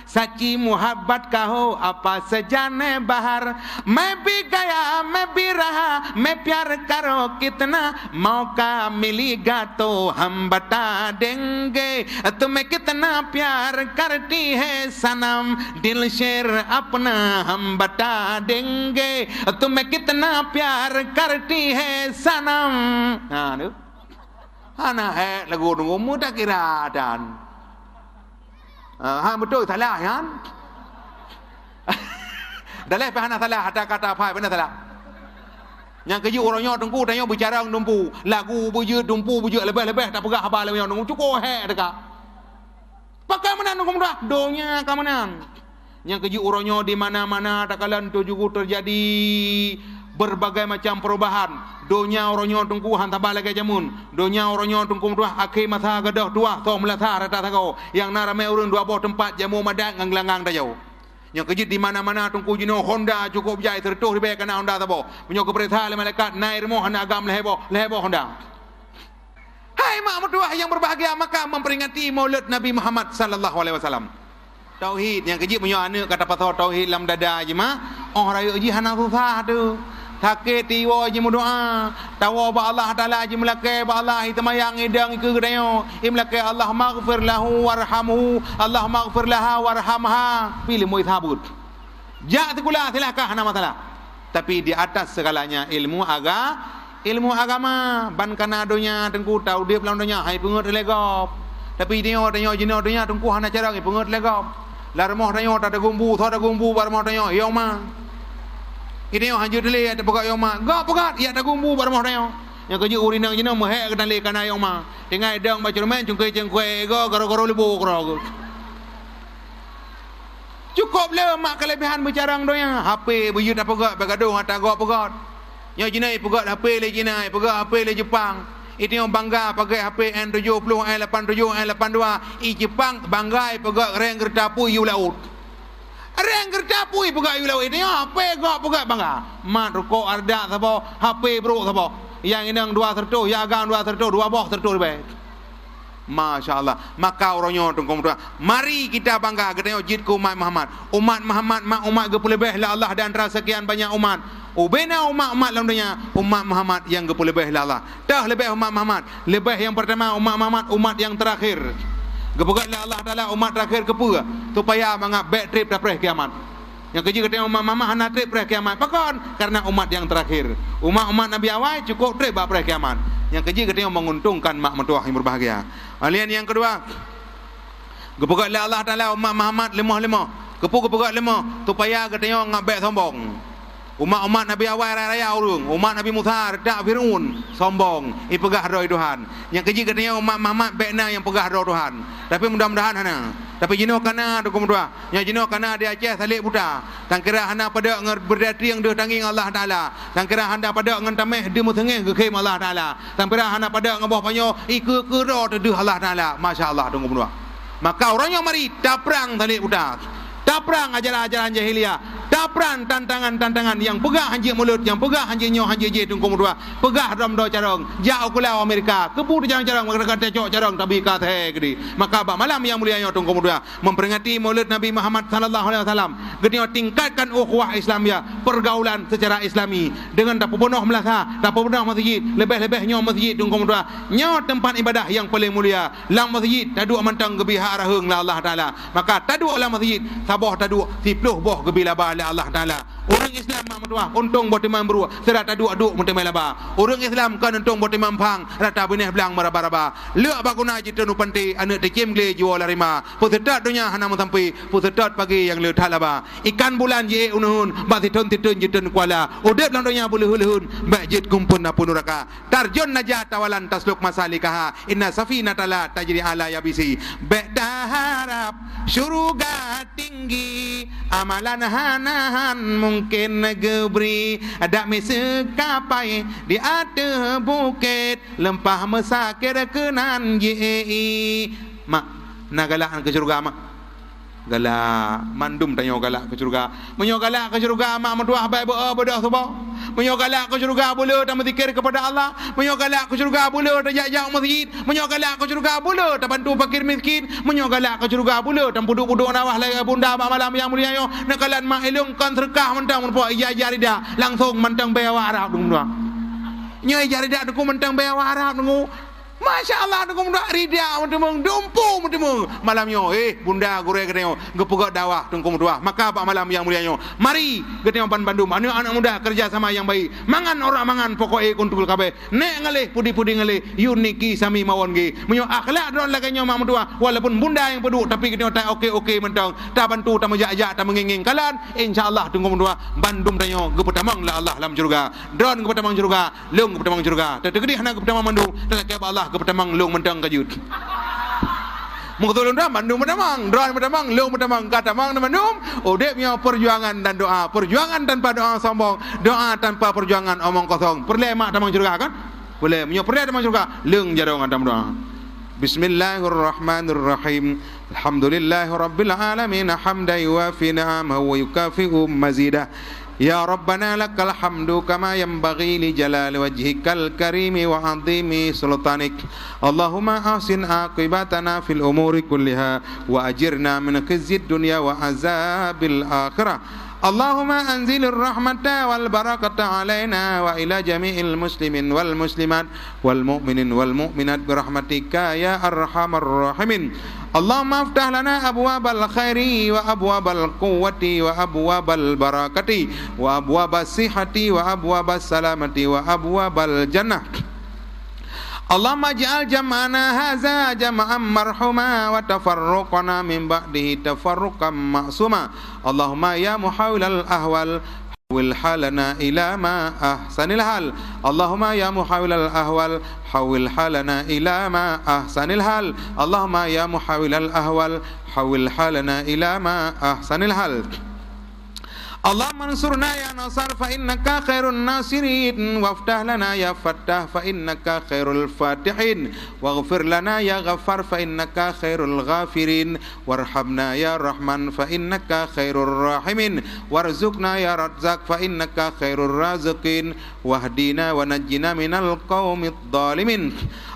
सच्ची मोहब्बत का हो आपा सजाने बाहर मैं भी गया मैं भी रहा मैं प्यार करो कितना मौका मिलेगा तो हम बता देंगे तुम्हें कितना प्यार करती है सनम दिल शेर अपना हम बता देंगे तुम्हें कितना प्यार करती है सनम Hana lagu tunggu mu tak kira dan. Betul salah kan? Dah leh hana salah ada kata apa benar salah. Yang keju orangnya tunggu tanya bicara dumpu, lagu bujut dumpu bujut lebih-lebih tak pegah apa lebih tunggu cukup dekat. Pakai mana tunggu dah? Donya kamanan. Yang keju orangnya di mana-mana tak kalan tu juga terjadi berbagai macam perubahan. Donya orangnya tunggu hantar balik jamun. Donya orangnya tunggu tuah akhir masa gadah tuah so melatah rata takau. Yang narame urang dua buah tempat jamu madak nganglang tajau. Yang kejut di mana-mana tunggu jino Honda cukup jai tertuh di kena Honda tabo. Punya keperintah le malaikat naik remo hana agam lehebo Honda. Hai mak mertua yang berbahagia, maka memperingati Maulid Nabi Muhammad sallallahu alaihi wasallam. Tauhid yang kejut punya anak kata pasal tauhid dalam dada je mah. Oh raya ji hana susah tu. Sakit tiwa je doa. Tawa ba Allah Taala je melakai ba Allah itamayang idang ke gedayo. Imlakai Allah maghfir lahu warhamhu. Allah maghfir laha warhamha. Pilih mu ithabut. Ja tekula silakan hana masalah. Tapi di atas segalanya ilmu agama. Ban kana donya tengku tahu dia pelang donya hai pengut legop. Tapi dia jino donya tengku hana cara pengut legop. Larmoh donya tak ada gumbu, tak ada gumbu barmoh donya yoma. Ini yang hancur dele ada pegat yang mak. Gak pegat ya tak gumbu bar mah dia. Yang kerja urinang jena mehek ke dale kana yang mak. Dengai dang baca rumen cungkui go garo lebu garo. Cukup le mak kelebihan bercarang doya. HP buyut apa pegat begaduh hata gak pegat. Yang jena pegat HP le jena, pegat HP le Jepang. Itu yang bangga pakai HP N70, N87, N82. Jepang bangga pegat reng kertapu yu laut. Reng kertapui pegak yu laut ini HP gak pegak bangga. Mat rokok arda sabo, HP bro sabo. Yang inang dua sertuh, ya agang dua sertuh, dua boh sertuh baik. Masya-Allah. Maka orangnya tunggu tua. Mari kita bangga katanya jidku umat Muhammad. Umat Muhammad umat gepulebeh la Allah dan sekian banyak umat. Ubena umat dalam dunia umat Muhammad yang gepulebeh la Allah. Dah lebih umat Muhammad. Lebih yang pertama umat Muhammad umat yang terakhir. Gepegatlah Allah Taala umat terakhir kepa supaya mangap back trip dapres kiamat. Yang kerja kata umat mama hana trip dapres kiamat. Pakon karena umat yang terakhir. Umat Nabi awal cukup trip dapres kiamat. Yang kerja kata menguntungkan mak mertua yang berbahagia. Alian yang kedua. Gepegatlah Allah Taala umat Muhammad lemah. Kepu-kepegat lemah supaya katanya ngabek sombong. Umat Nabi awal raya urung. Umat Nabi Musa redak Fir'aun sombong. Pegah roh Tuhan. Yang kerja katanya umat Muhammad bekna yang pegah roh Tuhan. Tapi mudah-mudahan hana. Tapi jenuh kana dukum dua. Yang jenuh kana dia Aceh salik buta. Tang kira hana pada berdati yang dia tangging Allah Taala. Tang kira hana pada ngentameh dia musengeh ke khaim Allah Taala. Tang kira hana pada ngabah panyo iku kero tu Allah Taala. Masya-Allah dukum dua. Maka orangnya mari daprang salik buta. Daprang ajaran-ajaran jahiliyah. Daprang tantangan-tantangan yang pegah hanji mulut, yang pegah hanji nyoh hanji je tunggu dua. Pegah dalam do carong. Jauh kulau Amerika. Kepu di carong mereka tecok carong tapi kata gedi. Maka bab malam yang mulia nyoh tunggu dua memperingati Maulid Nabi Muhammad sallallahu alaihi wasallam. Gedi tingkatkan ukhuwah Islamiyah, pergaulan secara Islami dengan tak penuh melasa, tak penuh masjid, lebih-lebih nyoh masjid tunggu dua. Nyoh tempat ibadah yang paling mulia. Lang masjid taduk mentang gebiha arahung la Allah Taala. Maka taduk lang masjid sabah taduk 10 boh gebila ba Allah Taala. Orang Islam mak mertua untung buat imam berua serat aduk-aduk mentemai laba. Orang Islam kan untung buat imam pang rata benih belang meraba-raba. Leuk baguna jitu nu panti anak tekim gle jual larima. Pusetat dunia hana sampai pusetat pagi yang leut halaba. Ikan bulan je unun bati ton titun jitun kuala. Udep lang dunia buluhun bajit kumpun napun neraka. Tarjun najat tawalan tasluk masalikah. Inna safinatala tajri ala yabisi. Berharap syurga tinggi amalan hanahan mungkin gebri ada misekapai di atas bukit lempah mesakir kenan je mak nak galak ke syurga mak galak mandum tanya galak ke syurga menyo galak ke syurga mak mertua baik bedah sebab menyo galak ke syurga boleh tak berzikir kepada Allah menyo galak ke syurga boleh tak jauh masjid menyo galak ke syurga boleh tak bantu fakir miskin menyo galak ke syurga boleh tak puduk-puduk nawah lai bunda malam yang mulia yo nak kalan mak elongkan serkah mentang mertua ijazah rida langsung mentang bawa Arab dulu nyo ijazah rida aku mentang bawa Arab dulu Masya-Allah tu dak ridia mung dumpu mung malamnya bunda gure ketengok gepegak dakwah tungkung tua maka pak malam yang mulianya mari ketengok pan Bandung anak muda kerja sama yang baik mangan orang mangan pokoke kuntul kabeh nek ngalih pudi-pudi ngalih uniki sami mawon ge menyo akhlak don laganya mak muda walaupun bunda yang peduk tapi ketengok tak okey mentang tak bantu tak menjak-jak tak menginging kalan insyaallah tungkung tua Bandung tanyo gepetamang la Allah dalam surga don gepetamang surga leung gepetamang surga tegedi hana gepetamang Bandung tak ke Allah gepetamang leung mentang kajut Mengtulun dah Bandung Bedamang, Dron Bedamang, Leung Bedamang, Katamang Bandung. Dia punya perjuangan dan doa. Perjuangan tanpa doa sombong, doa tanpa perjuangan omong kosong. Perle mak tamang surga kan? Boleh. Punya perle tamang surga. Leung jarong dalam doa. Bismillahirrahmanirrahim. Alhamdulillahirabbil alamin hamdan yuwafi ni'amahu wa yukafi'u mazidah. Ya Rabbana lakal hamdu kama yanbaghi li jalali wajhikal karimi wa 'azimi sultanik. Allahumma ahsin aqibatana fil umuri kulliha wa ajirna min khizyid dunya wa azabil akhirah. Allahumma anzilir rahmata wal barakata alaina wa ila jami'il muslimin wal muslimat wal mu'minin wal mu'minat bi rahmatika ya arhamar rahimin. Allahumma aftah lana abwabal khairi wa abwabal quwwati wa abwabal barakati wa abwabas sihhati wa abwabas salamati wa abwabal jannah. Allahumma ij'al jam'ana hadza jam'an marhuma wa tafarruqana min ba'dihi tafarruqan ma'suma. Allahumma ya muhawwilal ahwal hawwil halana ila ma ahsanil hal. Allahumma ya muhawwilal ahwal hawwil halana ila ma ahsanil hal. Allahumma ya muhawwilal ahwal hawwil halana ila ma ahsanil hal. Allahumma ansurna ya nasar fa innaka khairun nasirin waftah lana ya fattah fa innaka khairul fatihin waghfir lana ya ghaffar fa innaka khairul ghafirin warhamna ya rahman fa innaka khairur rahimin warzuqna ya razzaq fa innaka khairur raziqin wahdina wa najjina minal qaumid dhalimin.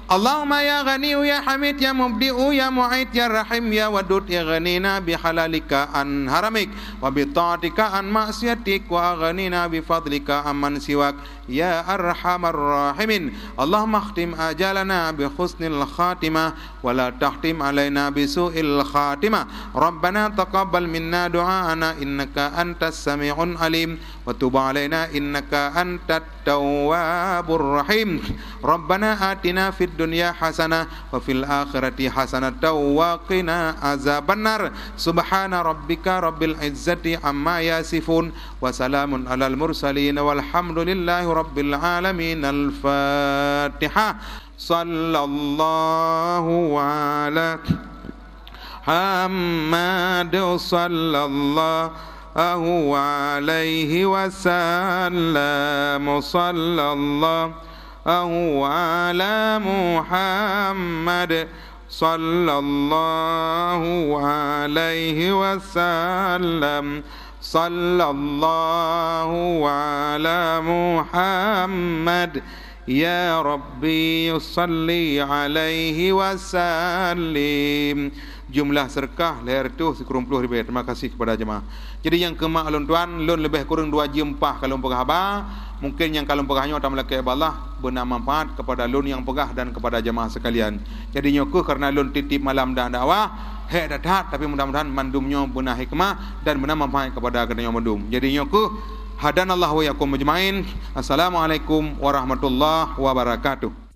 Allahumma ya ghani ya hamid ya mubdi'u ya mu'id ya rahim ya wadud ya ghanina bihalalika an haramik wa bi ta'atika an ma'siyatik wa ghanina bi fadlika amman siwak ya arhamar rahimin. Allahumma khtim ajalana bi husnil khatimah wa la tahtim alaina bi su'il khatimah. Rabbana taqabbal minna du'aana innaka antas sami'un alim wa tub alaina innaka antat tawwabur rahim. Rabbana atina fid dunya hasanah wa fil akhirati hasanatan wa qina azabannar. Subhana rabbika rabbil izzati amma yasifun wa salamun alal mursalin walhamdulillahi rabbil alamin. Al-Fatihah. Sallallahu ala Muhammad sallallahu alaihi wasallam. Sallallahu ala Muhammad sallallahu alaihi wasallam. Sallallahu ala Muhammad ya Rabbi salli alaihi wasallim. Jumlah sedekah leher tu 10,000 ribu. Terima kasih kepada jemaah. Jadi yang kemak alun tuan lun lebih kurang 2 jam 4 kalau pegah ba. Mungkin yang kalau pegahnya tak melaki Allah benar manfaat kepada lun yang pegah dan kepada jemaah sekalian. Jadi nyoku karena lun titip malam dan dakwah hek datat tapi mudah-mudahan mandumnya benar hikmah dan benar manfaat kepada kedanya mandum. Jadi nyoku hadanallahu wa yakum majma'in. Assalamualaikum warahmatullahi wabarakatuh.